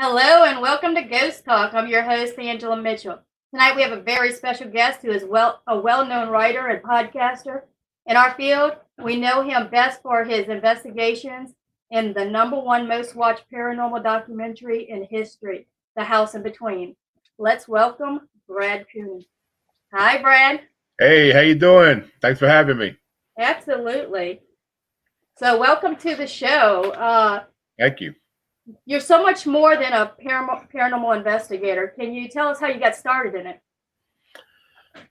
Hello and welcome to Ghost Talk. I'm your host, Angela Mitchell. Tonight we have a very special guest who is a well-known writer and podcaster in our field. We know him best for his investigations in the #1 most watched paranormal documentary in history, The House in Between. Let's welcome Brad Cooney. Hi, Brad. Hey, how you doing? Thanks for having me. Absolutely. So welcome to the show. Thank you. You're so much more than a paranormal investigator. Can you tell us how you got started in it?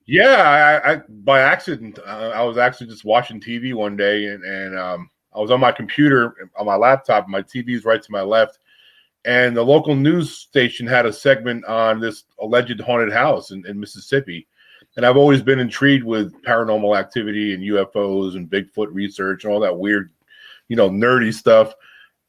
Yeah, I by accident, I was actually just watching TV one day, and I was on my computer on my laptop. My TV's right to my left, and the local news station had a segment on this alleged haunted house in Mississippi. And I've always been intrigued with paranormal activity and UFOs and Bigfoot research and all that weird, nerdy stuff.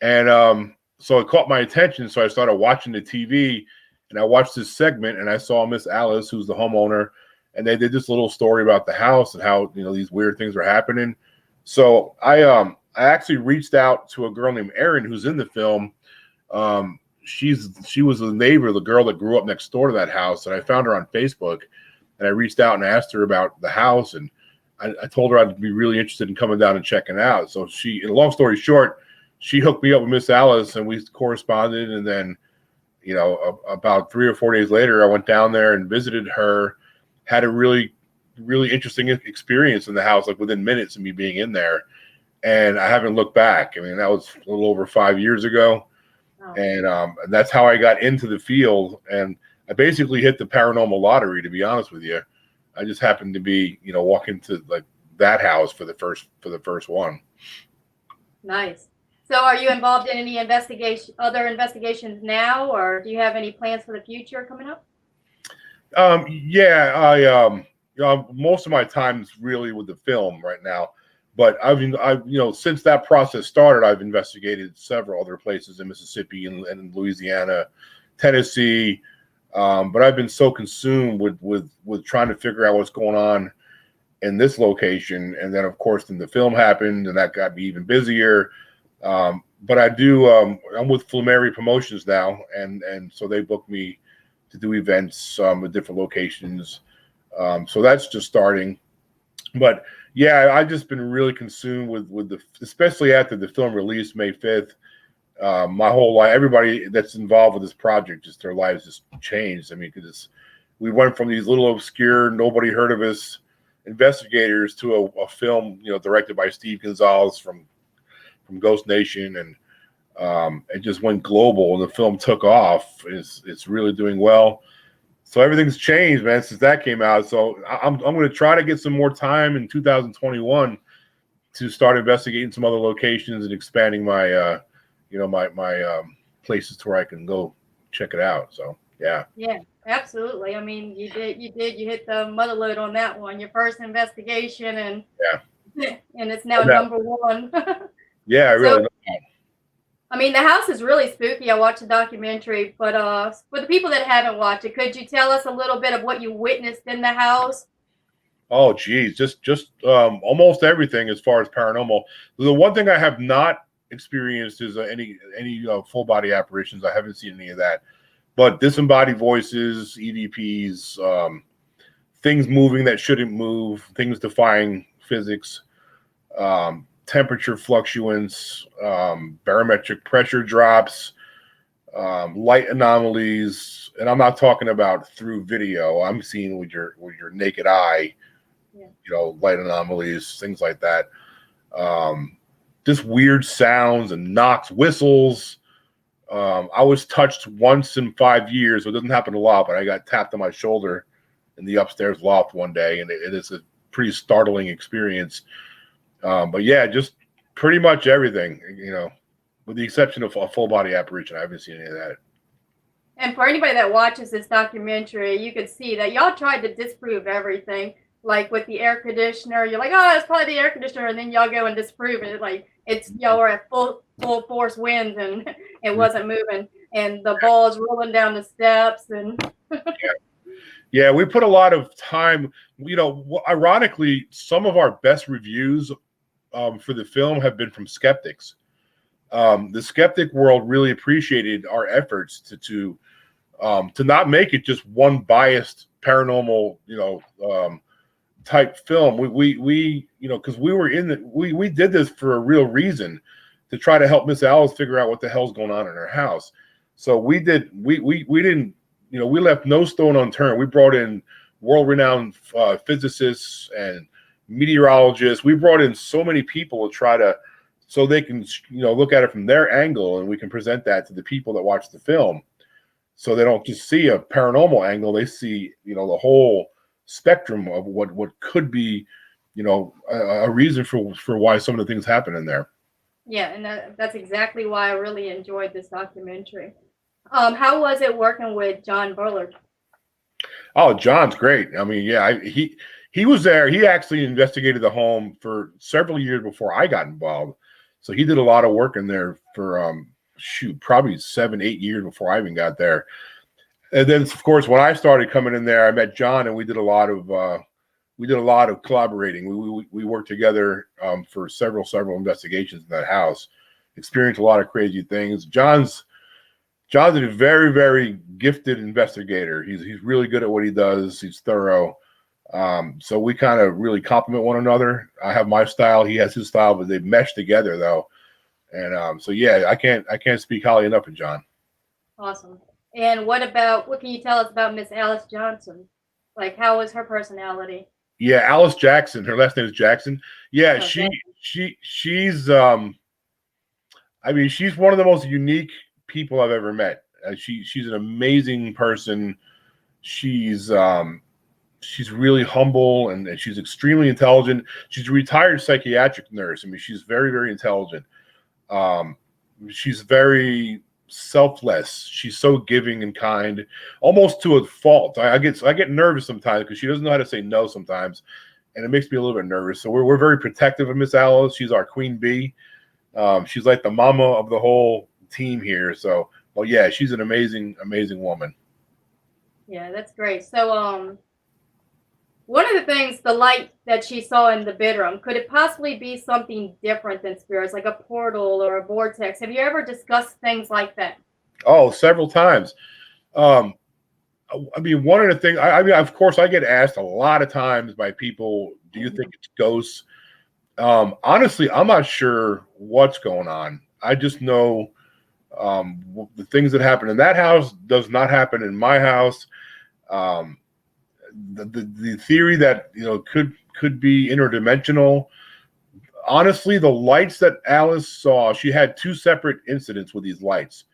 And so it caught my attention. So I started watching the TV, and I watched this segment, and I saw Miss Alice, who's the homeowner, and they did this little story about the house and how these weird things were happening. So I actually reached out to a girl named Erin who's in the film. She was a neighbor, the girl that grew up next door to that house, and I found her on Facebook, and I reached out and asked her about the house, and I told her I'd be really interested in coming down and checking it out. So she, in a long story short, she hooked me up with Miss Alice, and we corresponded. And then, about 3 or 4 days later, I went down there and visited her. Had a really, really interesting experience in the house, like within minutes of me being in there. And I haven't looked back. I mean, that was a little over 5 years ago. Oh. And that's how I got into the field. And I basically hit the paranormal lottery, to be honest with you. I just happened to be, walking to like that house for the first one. Nice. So are you involved in any other investigations now, or do you have any plans for the future coming up? Yeah, I most of my time is really with the film right now, but I've since that process started, I've investigated several other places in Mississippi and Louisiana, Tennessee, but I've been so consumed with trying to figure out what's going on in this location, and then of course then the film happened, and that got me even busier. But I do. I'm with Flamery Promotions now, and so they book me to do events at different locations. So that's just starting. But yeah, I've just been really consumed with especially after the film release May 5th. My whole life, everybody that's involved with this project, just their lives just changed. I mean, because we went from these little obscure, nobody heard of us investigators to a film, directed by Steve Gonzalez from Ghost Nation, and it just went global, and the film took off. It's really doing well. So everything's changed, man, since that came out. So I'm going to try to get some more time in 2021 to start investigating some other locations and expanding my my places to where I can go check it out. So yeah. Yeah, absolutely. I mean, you hit the mother load on that one, your first investigation, and it's now #1. Yeah, really. I mean, the house is really spooky. I watched the documentary, but for the people that haven't watched it, could you tell us a little bit of what you witnessed in the house? Oh, geez, just almost everything as far as paranormal. The one thing I have not experienced is any full body apparitions. I haven't seen any of that, but disembodied voices, EVPs, things moving that shouldn't move, things defying physics. Temperature fluctuations, barometric pressure drops, light anomalies, and I'm not talking about through video. I'm seeing with your naked eye, light anomalies, things like that. Just weird sounds and knocks, whistles. I was touched once in 5 years, so it doesn't happen a lot, but I got tapped on my shoulder in the upstairs loft one day, and it is a pretty startling experience. But yeah, just pretty much everything, with the exception of a full body apparition. I haven't seen any of that. And for anybody that watches this documentary, you can see that y'all tried to disprove everything. Like with the air conditioner, you're like, oh, it's probably the air conditioner, and then y'all go and disprove it. Like y'all were at full force winds, and it wasn't moving, and the ball's rolling down the steps, and yeah, we put a lot of time. Ironically, some of our best reviews for the film have been from skeptics. the skeptic world really appreciated our efforts to not make it just one biased paranormal, type film. We because we did this for a real reason, to try to help Miss Alice figure out what the hell's going on in her house. So we didn't, we left no stone unturned. We brought in world-renowned physicists and meteorologists. We brought in so many people to try to, so they can, look at it from their angle, and we can present that to the people that watch the film. So they don't just see a paranormal angle; they see, the whole spectrum of what could be, a reason for why some of the things happen in there. Yeah, and that's exactly why I really enjoyed this documentary. How was it working with John Bullard? Oh, John's great. I mean, yeah, he was there. He actually investigated the home for several years before I got involved. So he did a lot of work in there for probably 7-8 years before I even got there. And then, of course, when I started coming in there, I met John, and we did a lot of collaborating. We worked together for several investigations in that house. Experienced a lot of crazy things. John's a very, very gifted investigator. He's really good at what he does. He's thorough. So we kind of really complement one another. I have my style, he has his style, but they mesh together though. And so yeah, I can't speak highly enough of John. Awesome. And what can you tell us about Miss Alice Johnson? Like, how was her personality? Yeah, Alice Jackson. Her last name is Jackson. Yeah, she's I mean, she's one of the most unique people I've ever met. She's an amazing person. She's really humble, and she's extremely intelligent. She's a retired psychiatric nurse. I mean, she's very, very intelligent. She's very selfless. She's so giving and kind, almost to a fault. I get nervous sometimes because she doesn't know how to say no sometimes, and it makes me a little bit nervous. So we're very protective of Miss Alice. She's our queen bee. She's like the mama of the whole team here. So, well, yeah, she's an amazing, amazing woman. Yeah, that's great. So, one of the things, the light that she saw in the bedroom, could it possibly be something different than spirits, like a portal or a vortex? Have you ever discussed things like that? Oh, several times. I mean, one of the things, I mean, of course, I get asked a lot of times by people, do you think it's ghosts? Honestly, I'm not sure what's going on. I just know the things that happen in that house does not happen in my house. The theory that could be interdimensional. Honestly, the lights that Alice saw, she had 2 separate incidents with these lights.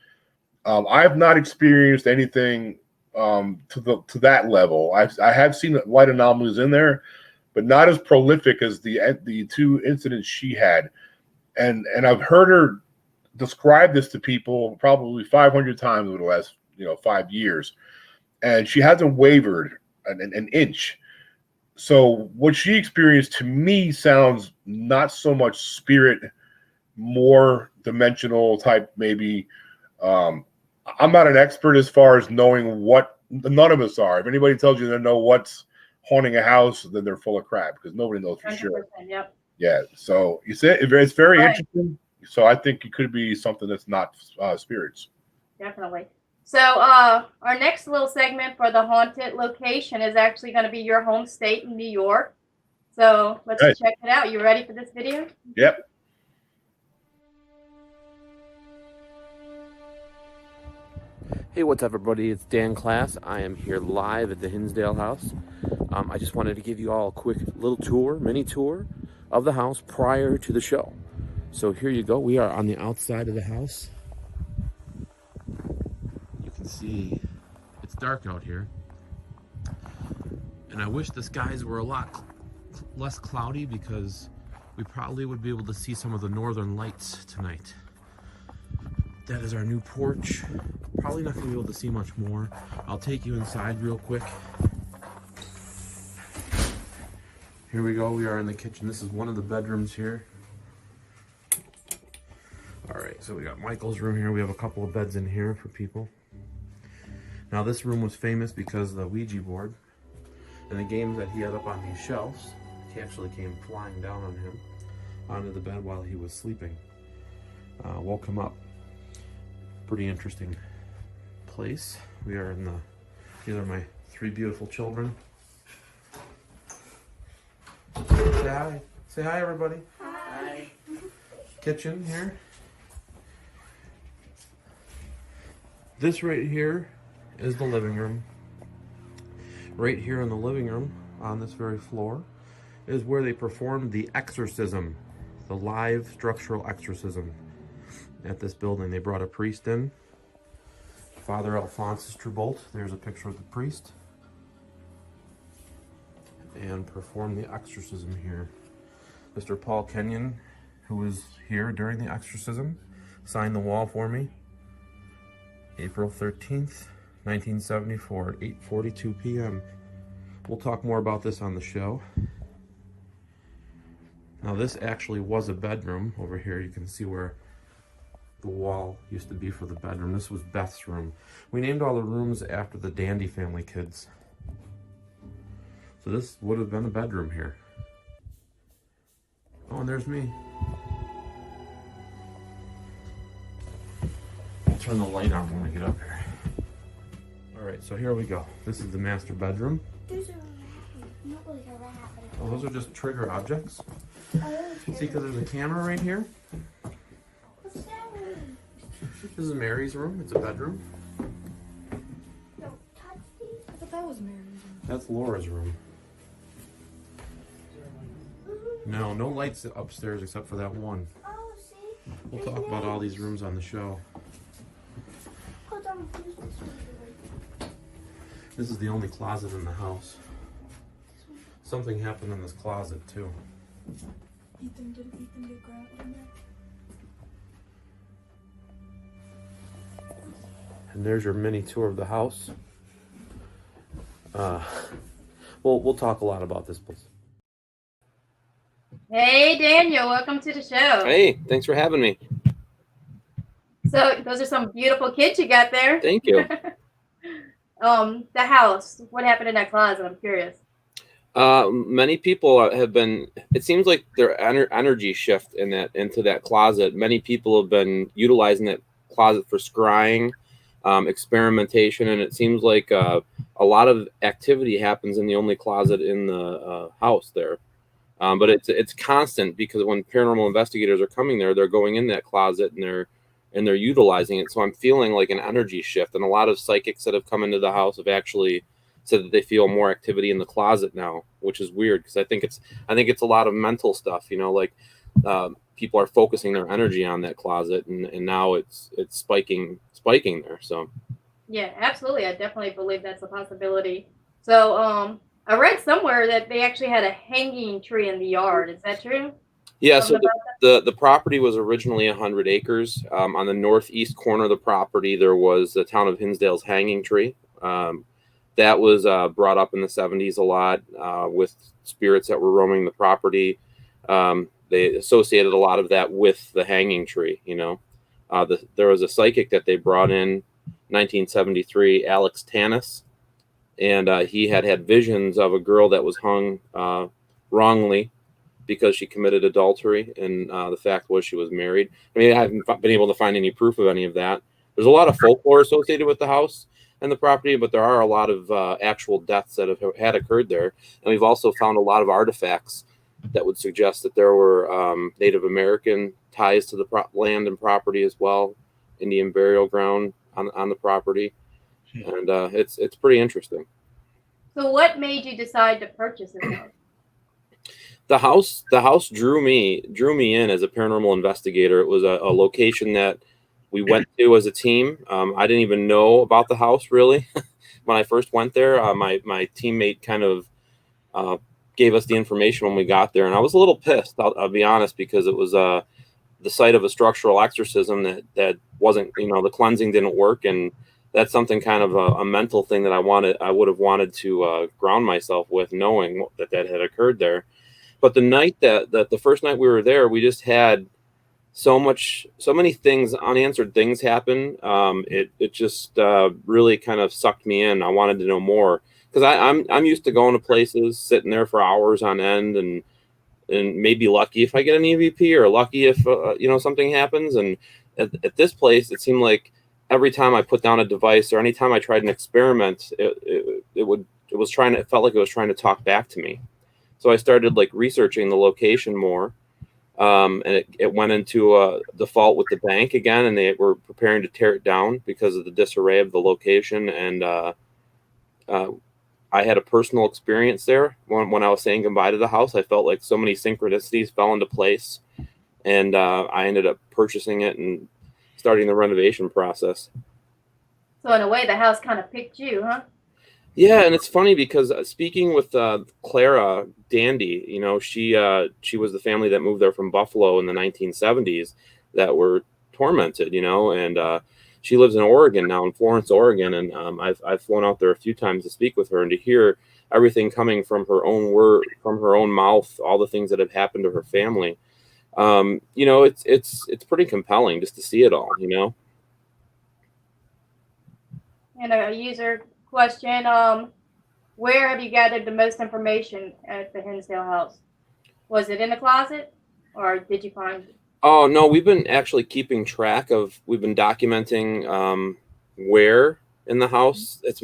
I have not experienced anything to that level. I have seen light anomalies in there, but not as prolific as the 2 incidents she had. And I've heard her describe this to people probably 500 times over the last 5 years, and she hasn't wavered an inch. So what she experienced to me sounds not so much spirit, more dimensional type maybe. I'm not an expert as far as knowing what, none of us are. If anybody tells you they know what's haunting a house, then they're full of crap, because nobody knows for sure. Yep. Yeah. So you say it's very interesting. So I think it could be something that's not spirits. Definitely. So our next little segment for the haunted location is actually going to be your home state in New York. So let's check it out. You ready for this video? Yep. Hey, what's up, everybody? It's Dan Klaes. I am here live at the Hinsdale house. I just wanted to give you all a quick little tour, mini tour of the house prior to the show. So here you go. We are on the outside of the house. You can see it's dark out here. And I wish the skies were a lot less cloudy, because we probably would be able to see some of the northern lights tonight. That is our new porch. Probably not going to be able to see much more. I'll take you inside real quick. Here we go. We are in the kitchen. This is one of the bedrooms here. All right, so we got Michael's room here. We have a couple of beds in here for people. Now, this room was famous because of the Ouija board and the games that he had up on these shelves. He actually came flying down on him onto the bed while he was sleeping. woke him up. Pretty interesting place. We are in these are my 3 beautiful children. Say hi. Say hi, everybody. Hi. Kitchen here. This right here is the living room. Right here in the living room, on this very floor, is where they performed the exorcism, the live structural exorcism at this building. They brought a priest in, Father Alphonsus Trubolt. There's a picture of the priest, and performed the exorcism here. Mr. Paul Kenyon, who was here during the exorcism, signed the wall for me. April 13th, 1974 at 8:42 p.m. We'll talk more about this on the show. Now this actually was a bedroom. Over here you can see where the wall used to be for the bedroom. This was Beth's room. We named all the rooms after the Dandy family kids. So this would have been a bedroom here. Oh, and there's me. I'll turn the light on when I get up here. All right, so here we go. This is the master bedroom. There's a rat. Not like a rat, but Oh, those are just trigger objects. oh, See, because there's a camera right here. what's that one? This is Mary's room. It's a bedroom. Don't touch these. I thought that was Mary's room. That's Laura's room. No, no lights upstairs except for that one. Oh, see? We'll talk about all these rooms on the show. Hold on, who's this one? This is the only closet in the house. Something happened in this closet too. Did Ethan get grabbed in there? And there's your mini tour of the house. We'll talk a lot about this place. Hey, Daniel, welcome to the show. Hey, thanks for having me. So those are some beautiful kids you got there. Thank you. The house. What happened in that closet? I'm curious. Many people have been. It seems like their energy shift into that closet. Many people have been utilizing that closet for scrying, experimentation, and it seems like a lot of activity happens in the only closet in the house there. But it's constant because when paranormal investigators are coming there, they're going in that closet and they're utilizing it. So I'm feeling like an energy shift, and a lot of psychics that have come into the house have actually said that they feel more activity in the closet now, which is weird because I think it's a lot of mental stuff. You know, like people are focusing their energy on that closet, and now it's spiking there. So Yeah, absolutely. I definitely believe that's a possibility. So, I read somewhere that they actually had a hanging tree in the yard. Is that true? yeah. So Something about the property was originally 100 acres. On the northeast corner of the property, there was the town of Hinsdale's hanging tree. That was brought up in the 70s a lot with spirits that were roaming the property. They associated a lot of that with the hanging tree. You know, there was a psychic that they brought in 1973, Alex Tanis, and he had visions of a girl that was hung wrongly because she committed adultery, and the fact was she was married. I mean, I haven't been able to find any proof of any of that. There's a lot of folklore associated with the house and the property, but there are a lot of actual deaths that had occurred there. And we've also found a lot of artifacts that would suggest that there were Native American ties to the land and property as well, Indian burial ground on the property. And it's pretty interesting. So what made you decide to purchase this house? The house drew me in as a paranormal investigator. It was a location that we went to as a team. I didn't even know about the house really when I first went there. My teammate kind of gave us the information when we got there, and I was a little pissed. I'll be honest, because it was the site of a structural exorcism that wasn't, the cleansing didn't work, and that's something kind of a mental thing that I would have wanted to ground myself with, knowing that had occurred there. But the night the first night we were there, we just had so many things, unanswered things happen. It just really kind of sucked me in. I wanted to know more because I'm used to going to places, sitting there for hours on end, and and maybe lucky if I get an EVP or lucky if something happens. And at this place, it seemed like every time I put down a device or anytime I tried an experiment, it felt like it was trying to talk back to me. So I started like researching the location more. And it went into a default with the bank again, and they were preparing to tear it down because of the disarray of the location. And I had a personal experience there when I was saying goodbye to the house. I felt like so many synchronicities fell into place, and I ended up purchasing it and starting the renovation process. So in a way, the house kind of picked you, huh? Yeah, and it's funny because speaking with Clara Dandy, she was the family that moved there from Buffalo in the 1970s that were tormented, and she lives in Oregon now, in Florence, Oregon, and I've flown out there a few times to speak with her and to hear everything coming from her own word, from her own mouth, all the things that have happened to her family. It's pretty compelling just to see it all, And a user question, where have you gathered the most information at the Hinsdale house? Was it in the closet, or did you find it? Oh, no, we've been actually keeping track of, we've been documenting where in the house it's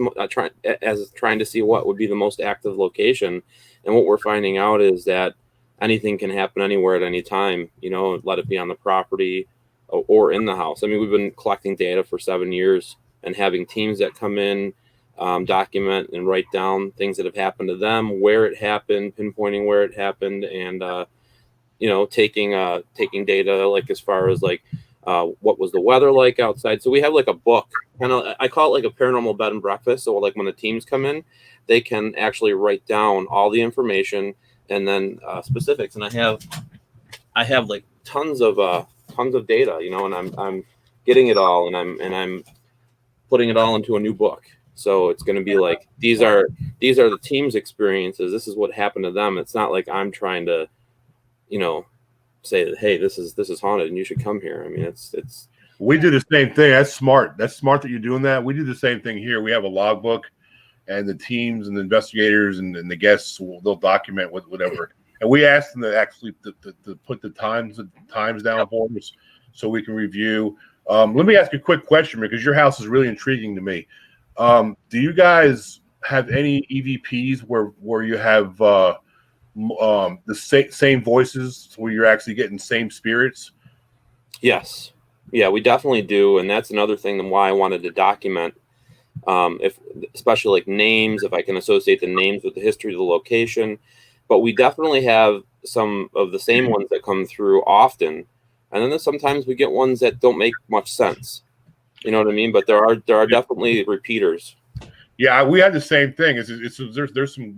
trying to see what would be the most active location. And what we're finding out is that anything can happen anywhere at any time, let it be on the property or in the house. I mean, we've been collecting data for 7 years and having teams that come in, document and write down things that have happened to them, where it happened, pinpointing where it happened, and taking data like as far as like what was the weather like outside. So we have like a book, kind of, I call it like a paranormal bed and breakfast. So like when the teams come in, they can actually write down all the information and then specifics. And I have like tons of data, and I'm getting it all, and I'm putting it all into a new book. So it's going to be like, these are the team's experiences. This is what happened to them. It's not like I'm trying to, say that, hey, this is haunted and you should come here. I mean, it's. We do the same thing. That's smart. That's smart that you're doing that. We do the same thing here. We have a logbook, and the teams and the investigators and the guests they'll document whatever. And we ask them to actually to put the times down for us so we can review. Let me ask you a quick question because your house is really intriguing to me. Do you guys have any EVPs where you have the same voices, where you're actually getting same spirits? Yes. Yeah, we definitely do. And that's another thing why I wanted to document, especially like names, if I can associate the names with the history of the location. But we definitely have some of the same ones that come through often. And then sometimes we get ones that don't make much sense. You know what I mean? But there are definitely repeaters. Yeah, we had the same thing. There's some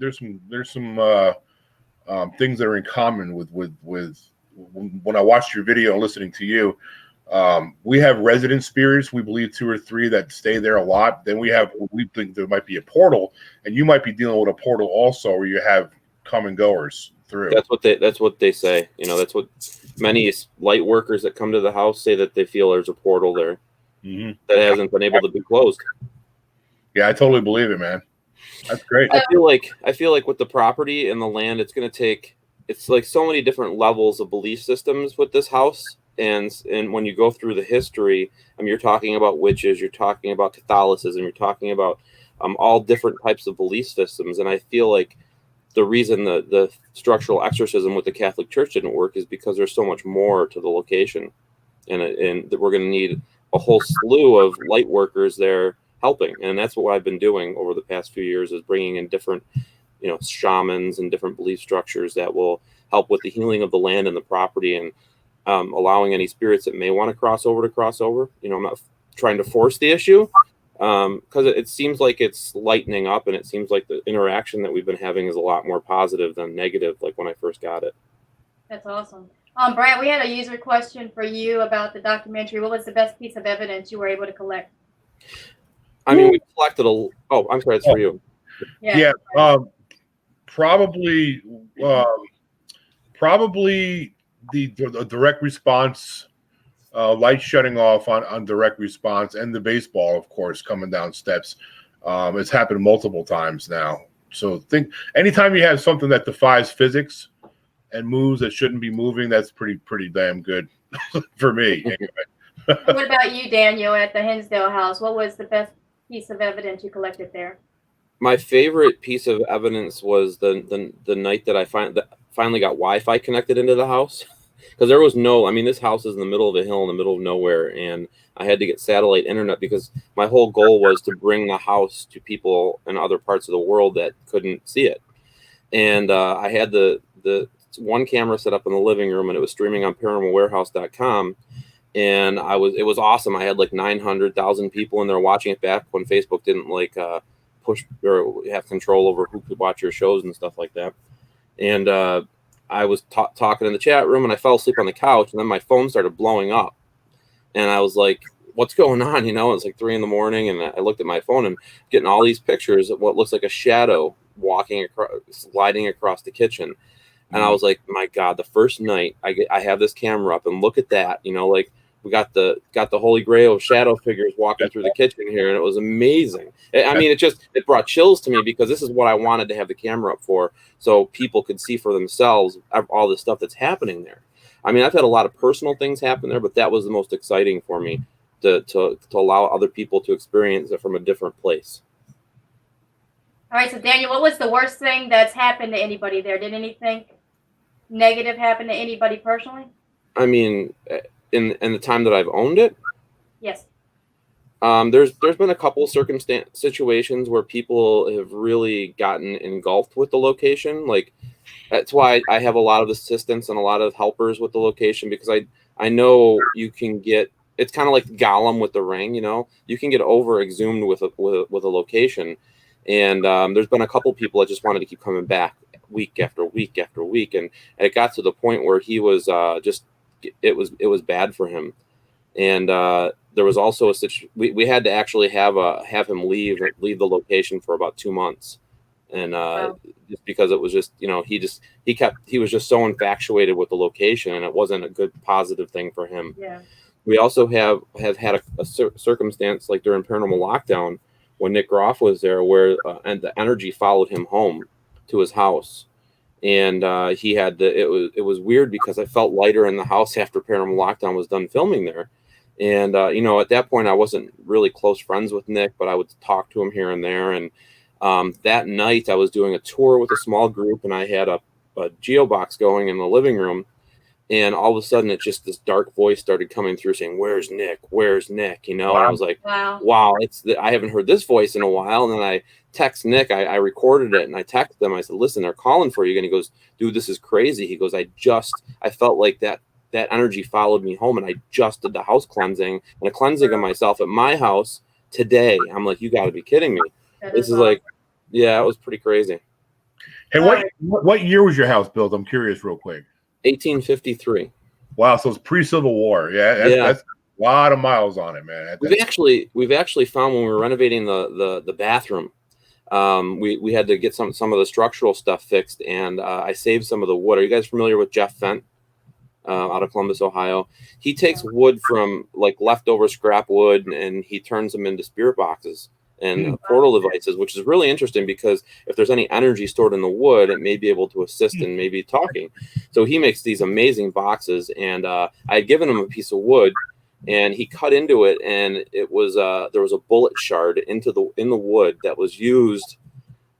things that are in common with when I watched your video and listening to you. We have resident spirits. We believe 2 or 3 that stay there a lot. Then we think there might be a portal, and you might be dealing with a portal also, where you have come and goers through. That's what they say. That's what many light workers that come to the house say, that they feel there's a portal there that hasn't been able to be closed. Yeah, I totally believe it, man. That's great. I feel like with the property and the land, it's like so many different levels of belief systems with this house. And when you go through the history, you're talking about witches, you're talking about Catholicism, you're talking about all different types of belief systems. And I feel like the reason the structural exorcism with the Catholic Church didn't work is because there's so much more to the location, and that we're going to need a whole slew of light workers there helping. And that's what I've been doing over the past few years, is bringing in different, shamans and different belief structures that will help with the healing of the land and the property, and allowing any spirits that may want to cross over. I'm not trying to force the issue, because it seems like it's lightening up, and it seems like the interaction that we've been having is a lot more positive than negative, like when I first got it. That's awesome. Brad, we had a user question for you about the documentary. What was the best piece of evidence you were able to collect? I mean, we collected I'm sorry, it's for you. Yeah. Probably the direct response, light shutting off on direct response, and the baseball, of course, coming down steps. It's happened multiple times now. So anytime you have something that defies physics and moves that shouldn't be moving, that's pretty damn good for me. Anyway. What about you, Daniel, at the Hinsdale house? What was the best piece of evidence you collected there? My favorite piece of evidence was the night that I finally got Wi-Fi connected into the house, because there was no. I mean, this house is in the middle of a hill in the middle of nowhere, and I had to get satellite internet because my whole goal was to bring the house to people in other parts of the world that couldn't see it. And I had the one camera set up in the living room, and it was streaming on paranormalwarehouse.com. And it was awesome. I had like 900,000 people in there watching it back when Facebook didn't like push or have control over who could watch your shows and stuff like that. And I was talking in the chat room, and I fell asleep on the couch, and then my phone started blowing up, and I was like, what's going on? You know, it's like 3 a.m, and I looked at my phone and getting all these pictures of what looks like a shadow walking across, sliding across the kitchen. And I was like, my God, the first night I have this camera up, and look at that, you know, like we got the holy grail of shadow figures walking through the kitchen here. And it was amazing. I mean, it brought chills to me, because this is what I wanted to have the camera up for, so people could see for themselves all the stuff that's happening there. I mean, I've had a lot of personal things happen there, but that was the most exciting for me to allow other people to experience it from a different place. All right, so Daniel, what was the worst thing that's happened to anybody there? Did anything negative happen to anybody personally? I mean, in the time that I've owned it, yes. There's been a couple situations where people have really gotten engulfed with the location. Like, that's why I have a lot of assistants and a lot of helpers with the location, because I know you can get. It's kind of like Gollum with the ring, you know. You can get over exhumed with a location, and there's been a couple people that just wanted to keep coming back week after week after week, and it got to the point where he was it was bad for him, and there was also a situation we had to actually have him leave the location for about 2 months, and wow. Just because it was just, you know, he was just so infatuated with the location, and it wasn't a good positive thing for him. Yeah. We also have had a circumstance like during Paranormal Lockdown when Nick Groff was there, where and the energy followed him home to his house, and he had it was weird because I felt lighter in the house after Paranormal Lockdown was done filming there, and you know, at that point I wasn't really close friends with Nick, but I would talk to him here and there, and that night I was doing a tour with a small group, and I had a geobox going in the living room. And all of a sudden, it's just this dark voice started coming through saying, "Where's Nick? Where's Nick?" You know, and I was like, wow, I haven't heard this voice in a while. And then I text Nick, I recorded it, and I texted him. I said, "Listen, they're calling for you." And he goes, "Dude, this is crazy." He goes, I felt like that energy followed me home, and I just did the house cleansing and a cleansing of myself at my house today. I'm like, you got to be kidding me. This is awesome. Like, yeah, it was pretty crazy. Hey, what year was your house built? I'm curious real quick. 1853. Wow, so it's pre-Civil War. Yeah, that's a lot of miles on it, man. We've actually found when we were renovating the bathroom, we had to get some of the structural stuff fixed, and I saved some of the wood. Are you guys familiar with Jeff Fent out of Columbus, Ohio? He takes wood from like leftover scrap wood, and he turns them into spirit boxes and portal devices, which is really interesting because if there's any energy stored in the wood, it may be able to assist in maybe talking. So he makes these amazing boxes, and I had given him a piece of wood, and he cut into it, and it was there was a bullet shard in the wood that was used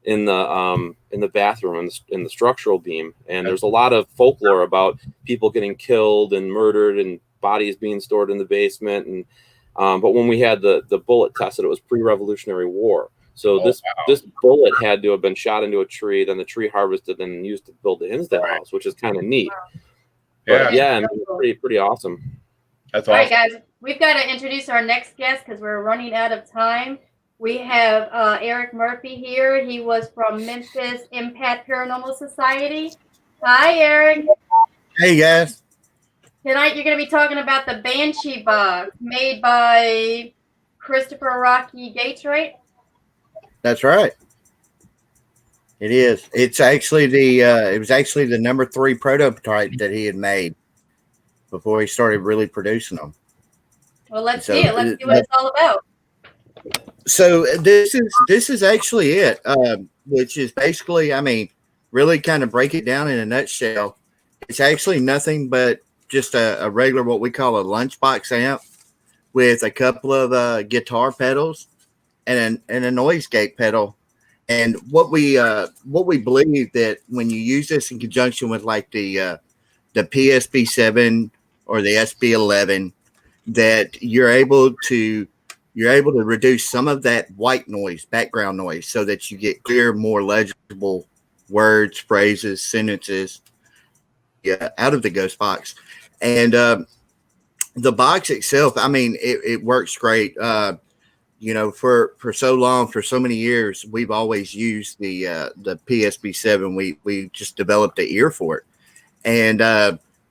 in the bathroom in the structural beam. And there's a lot of folklore about people getting killed and murdered and bodies being stored in the basement, and but when we had the bullet tested, it was pre-Revolutionary War. So this bullet had to have been shot into a tree, then the tree harvested and used to build the Hinsdale house, which is kind of neat. But and pretty awesome. That's awesome. All right, guys, we've got to introduce our next guest because we're running out of time. We have Eric Murphy here. He was from Memphis Impact Paranormal Society. Hi, Eric. Hey, guys. Tonight you're going to be talking about the Banshee box made by Christopher Rocky Gates, right? That's right. It is. It's actually it was actually the number 3 prototype that he had made before he started really producing them. Well, let's see it. Let's see what it's all about. So this is actually it, which is basically, I mean, really kind of break it down in a nutshell. It's actually nothing but just a regular, what we call a lunchbox amp with a couple of guitar pedals and a noise gate pedal. And what we believe that when you use this in conjunction with like the PSP7 or the SB11, that you're able to reduce some of that white noise, background noise, so that you get clear, more legible words, phrases, sentences, out of the Ghost Box. And the box itself, I mean, it works great. For so long, for so many years, we've always used the PSP7. We just developed an ear for it, and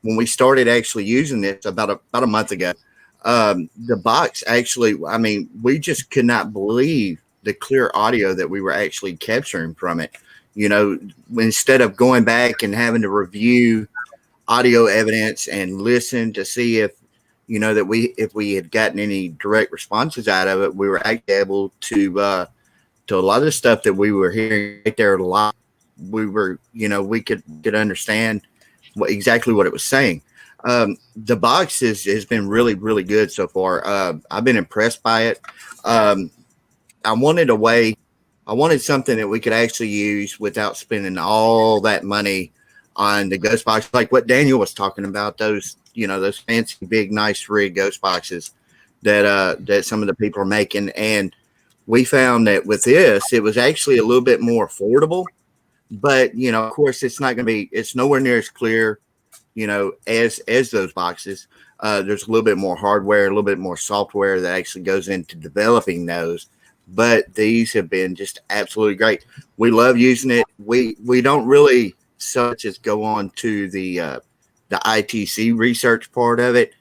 when we started actually using this about a month ago, the box actually, I mean, we just could not believe the clear audio that we were actually capturing from it. Instead of going back and having to review audio evidence and listen to see if if we had gotten any direct responses out of it, we were actually able to a lot of the stuff that we were hearing right there a lot. We were, we could understand exactly what it was saying. The box has been really, really good so far. I've been impressed by it. I wanted something that we could actually use without spending all that money on the ghost box, like what Daniel was talking about, those fancy, big, nice rig ghost boxes that some of the people are making. And we found that with this, it was actually a little bit more affordable, but of course it's nowhere near as clear, as those boxes. There's a little bit more hardware, a little bit more software that actually goes into developing those. But these have been just absolutely great. We love using it. We don't really such as go on to the ITC research part of it,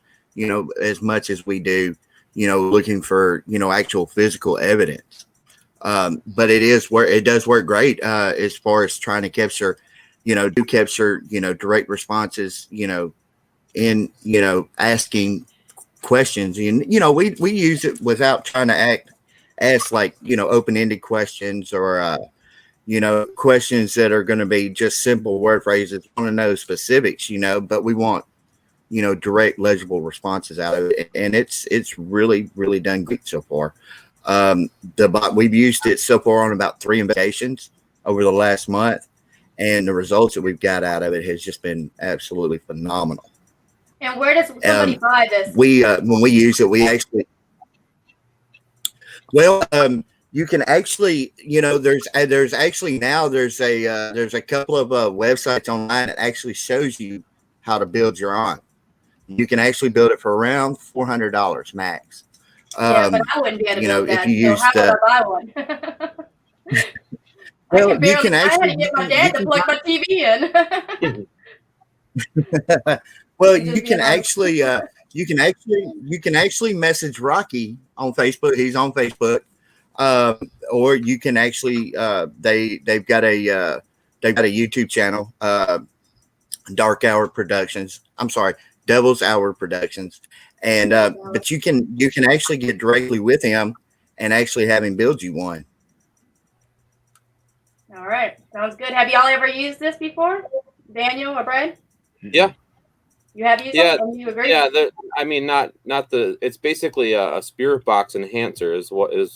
as much as we do, looking for, actual physical evidence. But it does work great as far as trying to capture, direct responses, in, asking questions. And, we use it without trying to ask like, open-ended questions or, questions that are going to be just simple word phrases. We want to know specifics, but we want, direct, legible responses out of it. And it's really, really done great so far. We've used it so far on about 3 investigations over the last month, and the results that we've got out of it has just been absolutely phenomenal. And where does somebody buy this? When we use it, we actually, you can actually, there's a couple of websites online that actually shows you how to build your own. You can actually build it for around $400 max. But I wouldn't be able to build that. If you use how would I buy one? Well, I had to get my dad to plug my TV in. Well, you can actually message Rocky on Facebook. He's on Facebook. Or you can actually they've got a YouTube channel, Dark Hour Productions. I'm sorry, Devil's Hour Productions. And but you can actually get directly with him and actually have him build you one. All right, sounds good. Have y'all ever used this before, Daniel or Brad? Yeah. You have used it? And you agree? Yeah, I mean, not the. It's basically a spirit box enhancer is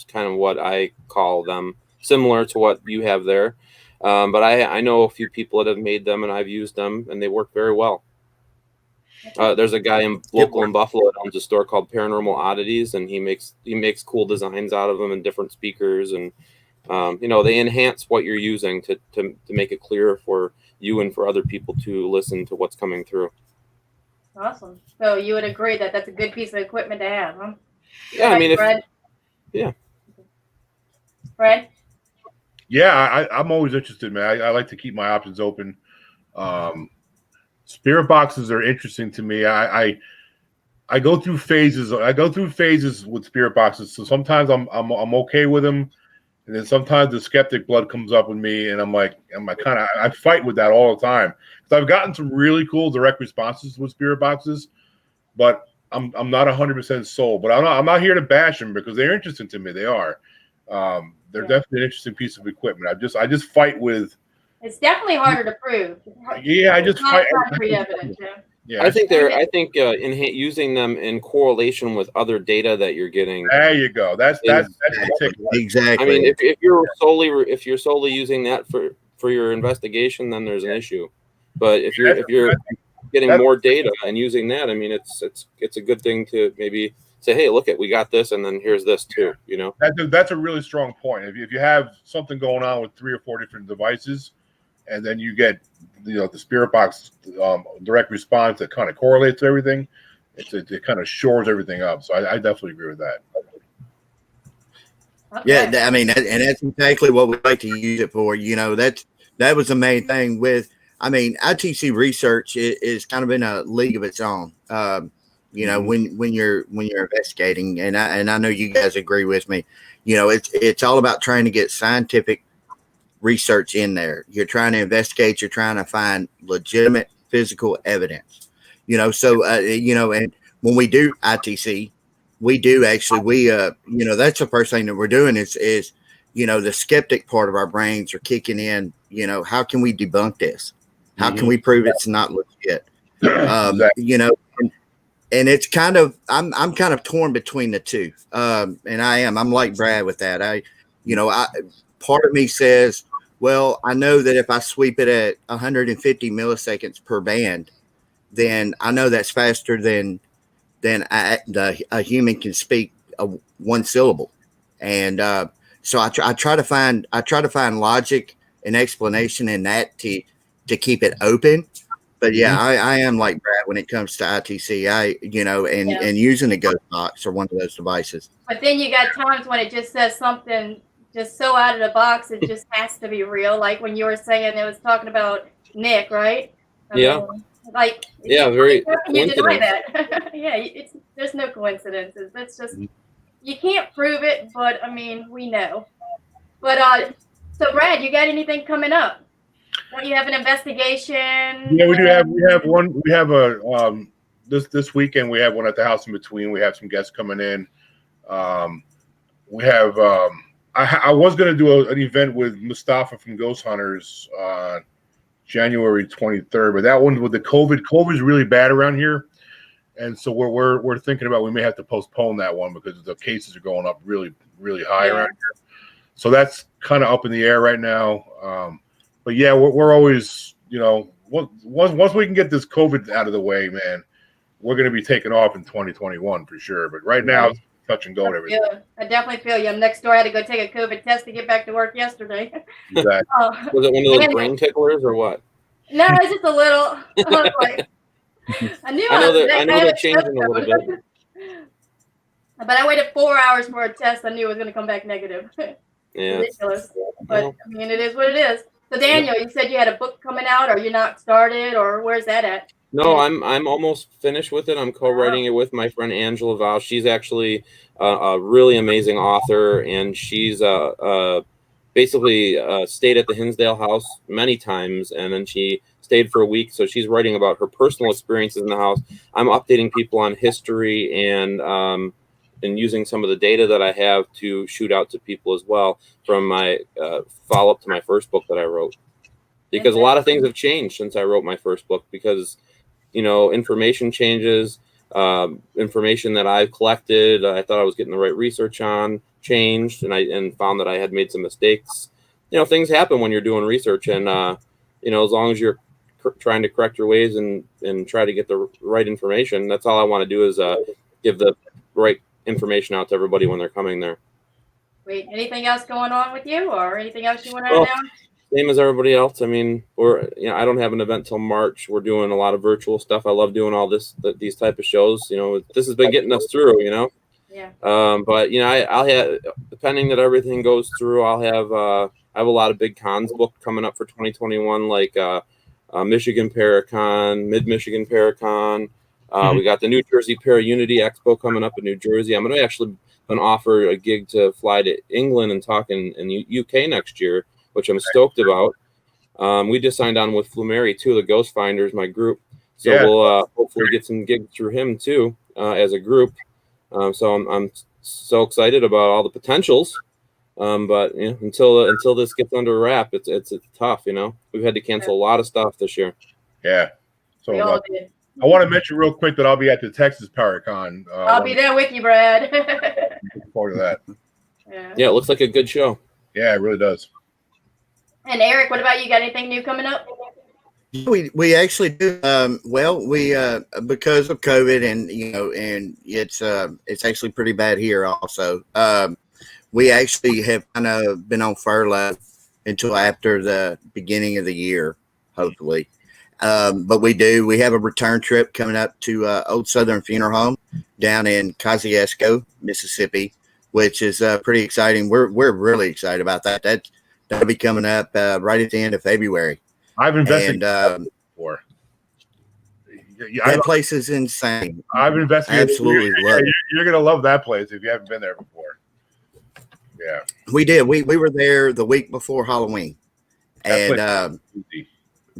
kind of what I call them, similar to what you have there. But I know a few people that have made them, and I've used them, and they work very well. There's a guy local in Buffalo that owns a store called Paranormal Oddities, and he makes cool designs out of them and different speakers, and they enhance what you're using to make it clearer for you and for other people to listen to what's coming through. Awesome. So you would agree that that's a good piece of equipment to have, huh? Yeah, I mean, Fred? Yeah. Fred? Yeah, I'm always interested, man. I like to keep my options open. Spirit boxes are interesting to me. I go through phases. I go through phases with spirit boxes. So sometimes I'm okay with them, and then sometimes the skeptic blood comes up with me, and I fight with that all the time. So I've gotten some really cool direct responses with spirit boxes, but I'm not 100% sold. But I'm not here to bash them because they're interesting to me. They are. They're definitely an interesting piece of equipment. I just fight with It's definitely harder to prove. Yeah, It's not concrete evidence. Yeah. Yeah, I think using them in correlation with other data that you're getting. there you go. That's exactly. I mean, if you're solely using that for your investigation, then there's an issue. But if you're getting more data and using that, I mean, it's a good thing to maybe say, hey, look we got this, and then here's this too. You know, that's a really strong point. If you have something going on with 3 or 4 different devices, and then you get the Spirit Box direct response that kind of correlates to everything, it kind of shores everything up. So I definitely agree with that. Okay. Yeah, I mean, and that's exactly what we like to use it for. You know, that was the main thing with. I mean, ITC research is kind of in a league of its own. You know, when you're investigating, and I know you guys agree with me. You know, it's all about trying to get scientific research in there. You're trying to investigate. You're trying to find legitimate physical evidence. You know, so you know, and when we do ITC, we do actually you know, that's the first thing that we're doing is you know, the skeptic part of our brains are kicking in. You know, how can we debunk this? How can we prove it's not legit? Exactly. You know, and it's kind of I'm kind of torn between the two, and I'm like Brad with that. You know, part of me says, well, I know that if I sweep it at 150 milliseconds per band, then I know that's faster than a human can speak one syllable, and so I try to find logic and explanation in that to keep it open. But yeah, I am like Brad when it comes to ITC. You know, and using the Ghost Box or one of those devices. But then you got times when it just says something just so out of the box, it just has to be real. Like when you were saying it was talking about Nick, right? Yeah. Like very. How can you deny that? Yeah, there's no coincidences. That's just you can't prove it, but I mean we know. But so Brad, you got anything coming up? Don't you have an investigation? Yeah, we do have one. We have a this weekend we have one at the house in between. We have some guests coming in. We have I was going to do an event with Mustafa from Ghost Hunters January 23rd, but that one with the COVID is really bad around here, and so we're thinking about we may have to postpone that one because the cases are going up really high around here. So that's kind of up in the air right now. But yeah, we're always, you know, once we can get this COVID out of the way, man, we're going to be taking off in 2021 for sure. But right now, it's touch and go and everything. Yeah, I definitely feel you. I'm next door. I had to go take a COVID test to get back to work yesterday. Exactly. Was it one of those brain ticklers or what? No, it's just a little. I know they're changing a little bit. But I waited 4 hours for a test. I knew it was going to come back negative. Yeah. Ridiculous. But I mean, it is what it is. So Daniel, you said you had a book coming out, or you're not started, or where's that at? No, I'm almost finished with it. I'm co-writing it with my friend Angela Val. She's actually a really amazing author, and she's basically stayed at the Hinsdale house many times, and then she stayed for a week. So she's writing about her personal experiences in the house. I'm updating people on history and using some of the data that I have to shoot out to people as well from my follow-up to my first book that I wrote. Because a lot of things have changed since I wrote my first book because, you know, information changes, information that I've collected, I thought I was getting the right research on, changed, and found that I had made some mistakes. You know, things happen when you're doing research, and, you know, as long as you're trying to correct your ways and try to get the right information, that's all I want to do is give the right information out to everybody when they're coming there. Wait, anything else going on with you, or anything else you want to announce? Same as everybody else. I mean, I don't have an event till March. We're doing a lot of virtual stuff. I love doing all these type of shows. You know, this has been getting us through. You know. Yeah. But you know, I'll have, depending that everything goes through, I have a lot of big cons booked coming up for 2021, like Michigan Paracon, Mid Michigan Paracon. We got the New Jersey Para-Unity Expo coming up in New Jersey. I'm going to offer a gig to fly to England and talk in the UK next year, which I'm stoked about. We just signed on with Flumeri too, the Ghost Finders, my group. So we'll hopefully get some gigs through him too, as a group. So I'm so excited about all the potentials. But you know, until this gets under wrap, it's tough. You know, we've had to cancel a lot of stuff this year. Yeah. So We all did. I want to mention real quick that I'll be at the Texas Paracon. I'll be there with you, Brad. Looking forward to that. Yeah, it looks like a good show. Yeah, it really does. And Eric, what about you? Got anything new coming up? We actually do. We because of COVID and and it's actually pretty bad here also. We actually have kind of been on furlough until after the beginning of the year, hopefully. But we have a return trip coming up to Old Southern Funeral Home down in Kosciuszko, Mississippi, which is pretty exciting. We're really excited about that. That'll be coming up right at the end of February. I've investigated before. That place is insane. I've investigated. Absolutely love it. You're gonna love that place if you haven't been there before. Yeah, we did. We were there the week before Halloween, and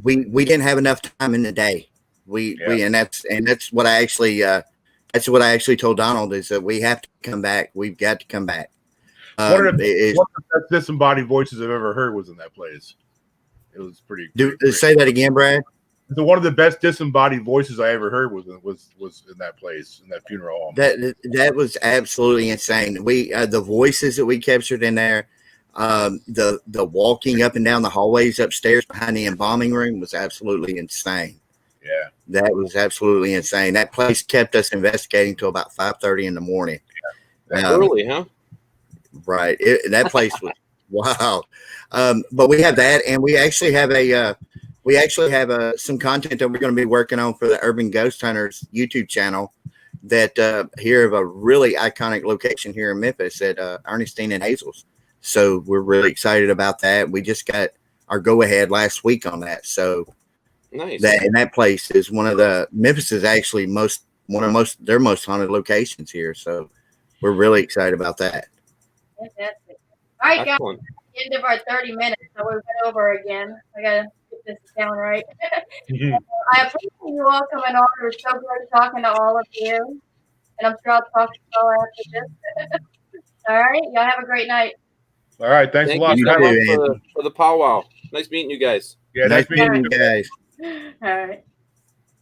we didn't have enough time in the day. And that's what I actually told Donald is that we have to come back. We've got to come back. One of the best disembodied voices I've ever heard was in that place. It was pretty. Say that again, Brad. One of the best disembodied voices I ever heard was in that place, in that funeral home. That was absolutely insane. We the voices that we captured in there, the walking up and down the hallways upstairs behind the embalming room was absolutely insane. Yeah, that was absolutely insane. That place kept us investigating till about 5:30 in the morning. Yeah. Early, huh? Right. That place was wow. But we have that, and we actually have some content that we're going to be working on for the Urban Ghost Hunters YouTube channel. That here of a really iconic location here in Memphis at Ernestine and Hazel's. So we're really excited about that. We just got our go ahead last week on that. So nice. That place is one of the Memphis is actually their most haunted locations here. So we're really excited about that. Fantastic. All right, Excellent. guys. End of our 30 minutes, so we went over again. I gotta get this down right. I appreciate you all coming on. It was so great talking to all of you, and I'm sure I'll talk to you all after this. All right, y'all have a great night. All right, thanks a lot. You so much for the powwow. Nice meeting you guys. Yeah, nice meeting you guys. All right.